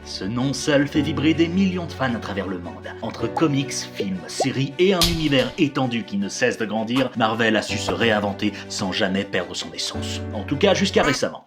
Ce nom seul fait vibrer des millions de fans à travers le monde. Entre comics, films, séries et un univers étendu qui ne cesse de grandir, Marvel a su se réinventer sans jamais perdre son essence. En tout cas jusqu'à récemment.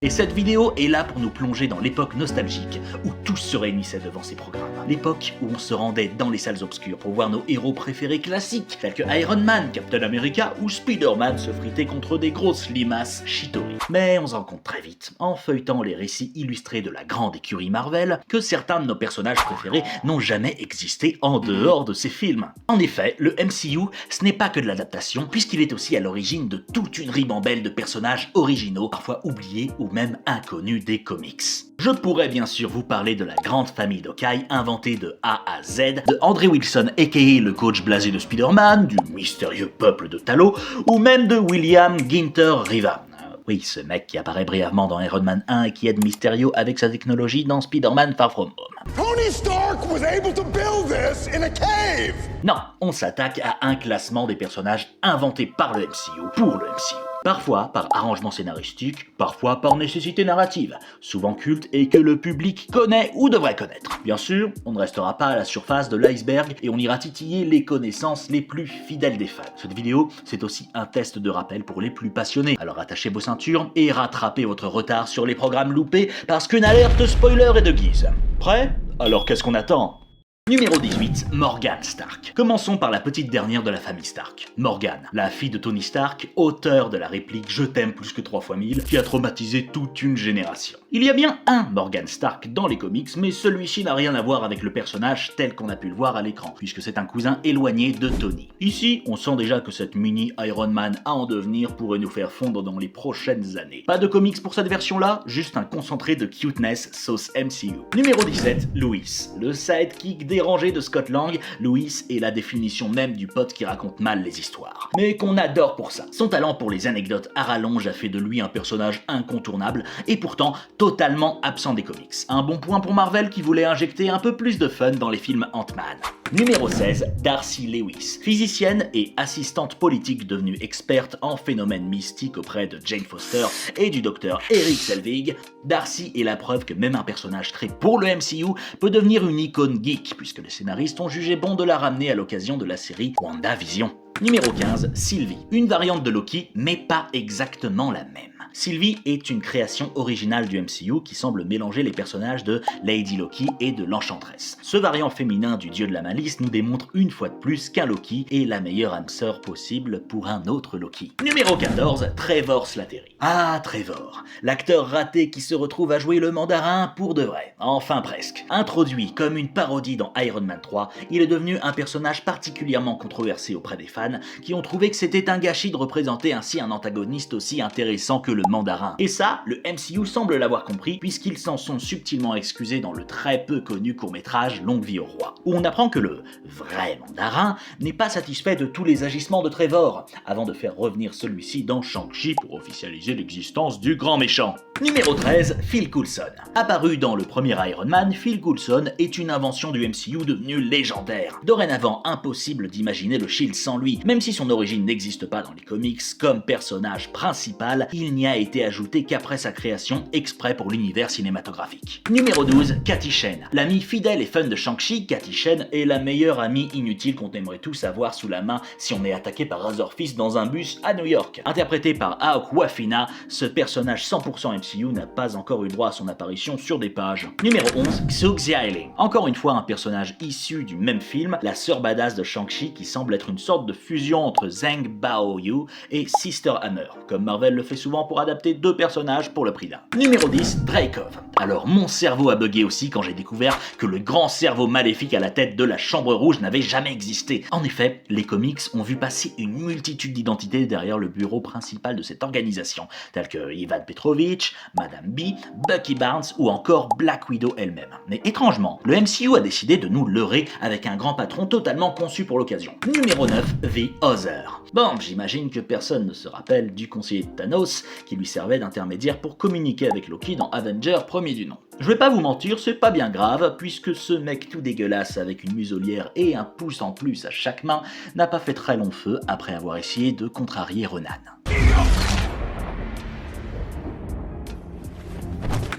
Et cette vidéo est là pour nous plonger dans l'époque nostalgique où tous se réunissaient devant ces programmes. L'époque où on se rendait dans les salles obscures pour voir nos héros préférés classiques, tels que Iron Man, Captain America ou Spider-Man se friter contre des grosses limaces Shitori. Mais on se rend compte très vite, en feuilletant les récits illustrés de la grande écurie Marvel, que certains de nos personnages préférés n'ont jamais existé en dehors de ces films. En effet, le MCU, ce n'est pas que de l'adaptation, puisqu'il est aussi à l'origine de toute une ribambelle de personnages originaux, parfois oubliés ou même inconnus des comics. Je pourrais bien sûr vous parler de la grande famille d'Hawkeye inventée de A à Z, de Andrew Wilson aka le coach blasé de Spider-Man, du mystérieux peuple de Talos, ou même de William Ginter Riva. Oui, ce mec qui apparaît brièvement dans Iron Man 1 et qui aide Mysterio avec sa technologie dans Spider-Man Far From Home. Tony Stark was able to build this in a cave! Non, on s'attaque à un classement des personnages inventés par le MCU pour le MCU. Parfois par arrangement scénaristique, parfois par nécessité narrative, souvent culte et que le public connaît ou devrait connaître. Bien sûr, on ne restera pas à la surface de l'iceberg et on ira titiller les connaissances les plus fidèles des fans. Cette vidéo, c'est aussi un test de rappel pour les plus passionnés. Alors attachez vos ceintures et rattrapez votre retard sur les programmes loupés parce qu'une alerte spoiler est de guise. Prêt? Alors qu'est-ce qu'on attend? Numéro 18, Morgan Stark. Commençons par la petite dernière de la famille Stark. Morgan, la fille de Tony Stark, auteur de la réplique « Je t'aime plus que 3 fois 1000 » qui a traumatisé toute une génération. Il y a bien un Morgan Stark dans les comics, mais celui-ci n'a rien à voir avec le personnage tel qu'on a pu le voir à l'écran, puisque c'est un cousin éloigné de Tony. Ici, on sent déjà que cette mini Iron Man à en devenir pourrait nous faire fondre dans les prochaines années. Pas de comics pour cette version-là, juste un concentré de cuteness sauce MCU. Numéro 17, Louis, le sidekick dérangé de Scott Lang. Louis est la définition même du pote qui raconte mal les histoires, mais qu'on adore pour ça. Son talent pour les anecdotes à rallonge a fait de lui un personnage incontournable et pourtant totalement absent des comics. Un bon point pour Marvel qui voulait injecter un peu plus de fun dans les films Ant-Man. Numéro 16, Darcy Lewis, physicienne et assistante politique devenue experte en phénomènes mystiques auprès de Jane Foster et du docteur Eric Selvig. Darcy est la preuve que même un personnage créé pour le MCU peut devenir une icône geek, puisque les scénaristes ont jugé bon de la ramener à l'occasion de la série WandaVision. Numéro 15, Sylvie, une variante de Loki, mais pas exactement la même. Sylvie est une création originale du MCU qui semble mélanger les personnages de Lady Loki et de l'Enchantress. Ce variant féminin du dieu de la malice nous démontre une fois de plus qu'un Loki est la meilleure âme sœur possible pour un autre Loki. Numéro 14, Trevor Slattery. Ah, Trevor, l'acteur raté qui se retrouve à jouer le mandarin pour de vrai. Enfin presque. Introduit comme une parodie dans Iron Man 3, il est devenu un personnage particulièrement controversé auprès des fans qui ont trouvé que c'était un gâchis de représenter ainsi un antagoniste aussi intéressant que le mandarin. Et ça, le MCU semble l'avoir compris puisqu'ils s'en sont subtilement excusés dans le très peu connu court-métrage Longue vie au roi, où on apprend que le vrai mandarin n'est pas satisfait de tous les agissements de Trevor, avant de faire revenir celui-ci dans Shang-Chi pour officialiser l'existence du grand méchant. Numéro 13, Phil Coulson. Apparu dans le premier Iron Man, Phil Coulson est une invention du MCU devenue légendaire. Dorénavant impossible d'imaginer le Shield sans lui, même si son origine n'existe pas dans les comics comme personnage principal, il n'y a été ajouté qu'après sa création exprès pour l'univers cinématographique. Numéro 12, Katy Shen. L'amie fidèle et fun de Shang-Chi, Katy Shen est la meilleure amie inutile qu'on aimerait tous avoir sous la main si on est attaqué par Razorfist dans un bus à New York. Interprété par Awkwafina, ce personnage 100% MCU n'a pas encore eu droit à son apparition sur des pages. Numéro 11, Xu Xiaoling. Encore une fois un personnage issu du même film, la sœur badass de Shang-Chi qui semble être une sorte de fusion entre Zhang Baoyu et Sister Hammer, comme Marvel le fait souvent pour adapter 2 personnages pour le prix d'un. Numéro 10, Dreykov. Alors mon cerveau a bugué aussi quand j'ai découvert que le grand cerveau maléfique à la tête de la Chambre Rouge n'avait jamais existé. En effet, les comics ont vu passer une multitude d'identités derrière le bureau principal de cette organisation, tels que Ivan Petrovich, Madame B, Bucky Barnes ou encore Black Widow elle-même. Mais étrangement, le MCU a décidé de nous leurrer avec un grand patron totalement conçu pour l'occasion. Numéro 9, The Other. Bon, j'imagine que personne ne se rappelle du conseiller de Thanos qui lui servait d'intermédiaire pour communiquer avec Loki dans Avenger premier du nom. Je vais pas vous mentir, c'est pas bien grave, puisque ce mec tout dégueulasse avec une muselière et un pouce en plus à chaque main n'a pas fait très long feu après avoir essayé de contrarier Ronan.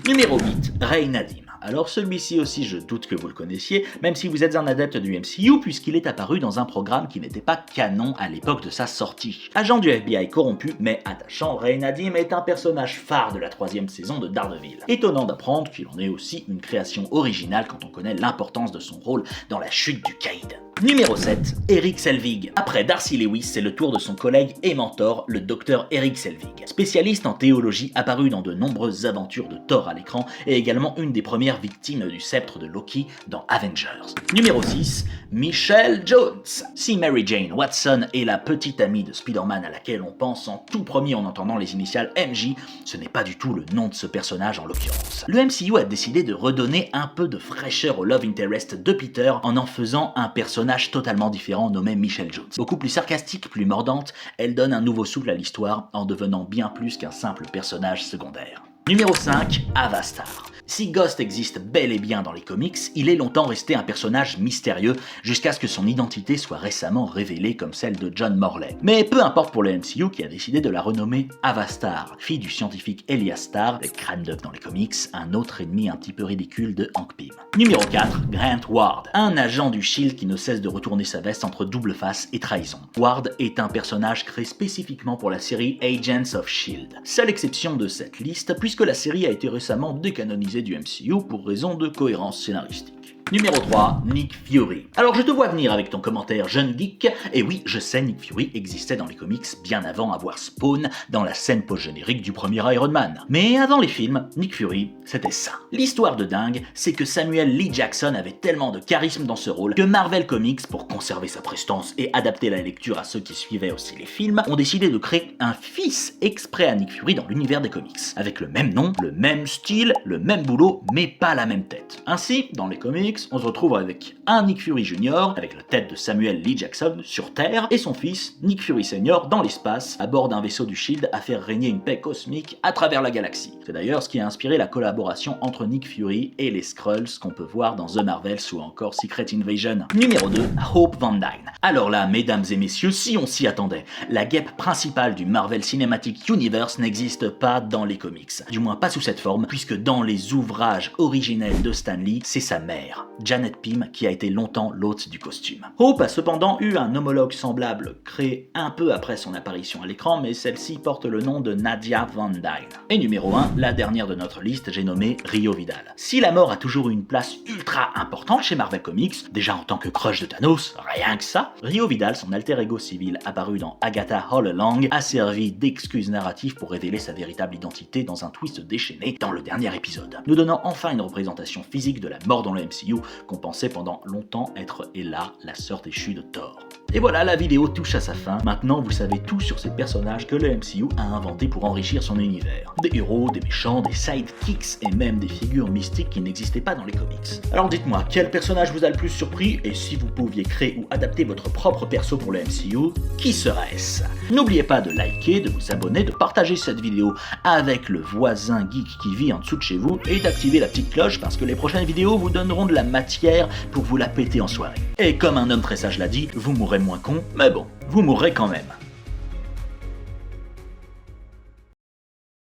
Numéro 8, Ray Nadim. Alors celui-ci aussi, je doute que vous le connaissiez, même si vous êtes un adepte du MCU, puisqu'il est apparu dans un programme qui n'était pas canon à l'époque de sa sortie. Agent du FBI corrompu, mais attachant, Ray Nadim est un personnage phare de la 3e saison de Daredevil. Étonnant d'apprendre qu'il en est aussi une création originale quand on connaît l'importance de son rôle dans la chute du Caïd. Numéro 7, Erik Selvig. Après Darcy Lewis, c'est le tour de son collègue et mentor, le docteur Erik Selvig. Spécialiste en théologie apparu dans de nombreuses aventures de Thor à l'écran et également une des premières victimes du sceptre de Loki dans Avengers. Numéro 6, Michelle Jones. Si Mary Jane Watson est la petite amie de Spider-Man à laquelle on pense en tout premier en entendant les initiales MJ, ce n'est pas du tout le nom de ce personnage en l'occurrence. Le MCU a décidé de redonner un peu de fraîcheur au love interest de Peter en faisant un personnage totalement différent nommé Michelle Jones. Beaucoup plus sarcastique, plus mordante, elle donne un nouveau souffle à l'histoire en devenant bien plus qu'un simple personnage secondaire. Numéro 5, Avastar. Si Ghost existe bel et bien dans les comics, il est longtemps resté un personnage mystérieux jusqu'à ce que son identité soit récemment révélée comme celle de John Morley. Mais peu importe pour le MCU qui a décidé de la renommer Avastar, fille du scientifique Elias Starr, le crâne d'œuf dans les comics, un autre ennemi un petit peu ridicule de Hank Pym. Numéro 4, Grant Ward, un agent du SHIELD qui ne cesse de retourner sa veste entre double face et trahison. Ward est un personnage créé spécifiquement pour la série Agents of SHIELD. Seule exception de cette liste puisque la série a été récemment décanonisée du MCU pour raison de cohérence scénaristique. Numéro 3, Nick Fury. Alors je te vois venir avec ton commentaire jeune geek, et oui, je sais, Nick Fury existait dans les comics bien avant avoir Spawn dans la scène post-générique du premier Iron Man. Mais avant les films, Nick Fury, c'était ça. L'histoire de dingue, c'est que Samuel L. Jackson avait tellement de charisme dans ce rôle que Marvel Comics, pour conserver sa prestance et adapter la lecture à ceux qui suivaient aussi les films, ont décidé de créer un fils exprès à Nick Fury dans l'univers des comics, avec le même nom, le même style, le même boulot, mais pas la même tête. Ainsi, dans les comics, on se retrouve avec un Nick Fury Jr. avec la tête de Samuel L. Jackson sur Terre et son fils Nick Fury Sr. dans l'espace à bord d'un vaisseau du SHIELD à faire régner une paix cosmique à travers la galaxie. C'est d'ailleurs ce qui a inspiré la collaboration entre Nick Fury et les Skrulls qu'on peut voir dans The Marvels ou encore Secret Invasion. Numéro 2, Hope Van Dyne. Alors là, mesdames et messieurs, si on s'y attendait, la guêpe principale du Marvel Cinematic Universe n'existe pas dans les comics. Du moins pas sous cette forme, puisque dans les ouvrages originels de Stan Lee, c'est sa mère, Janet Pym, qui a été longtemps l'hôte du costume. Hope a cependant eu un homologue semblable, créé un peu après son apparition à l'écran, mais celle-ci porte le nom de Nadia Van Dyne. Et numéro 1, la dernière de notre liste, j'ai nommé Rio Vidal. Si la mort a toujours eu une place ultra importante chez Marvel Comics, déjà en tant que crush de Thanos, rien que ça, Rio Vidal, son alter ego civil apparu dans Agatha All Along, a servi d'excuse narrative pour révéler sa véritable identité dans un twist déchaîné dans le dernier épisode, nous donnant enfin une représentation physique de la mort dans le MCU qu'on pensait pendant longtemps être, et là, la sœur déchue de Thor. Et voilà, la vidéo touche à sa fin. Maintenant, vous savez tout sur ces personnages que le MCU a inventés pour enrichir son univers. Des héros, des méchants, des sidekicks et même des figures mystiques qui n'existaient pas dans les comics. Alors dites-moi, quel personnage vous a le plus surpris? Et si vous pouviez créer ou adapter votre propre perso pour le MCU, qui serait-ce? N'oubliez pas de liker, de vous abonner, de partager cette vidéo avec le voisin geek qui vit en dessous de chez vous et d'activer la petite cloche parce que les prochaines vidéos vous donneront de la matière pour vous la péter en soirée. Et comme un homme très sage l'a dit, vous mourrez moins con, mais bon, vous mourrez quand même.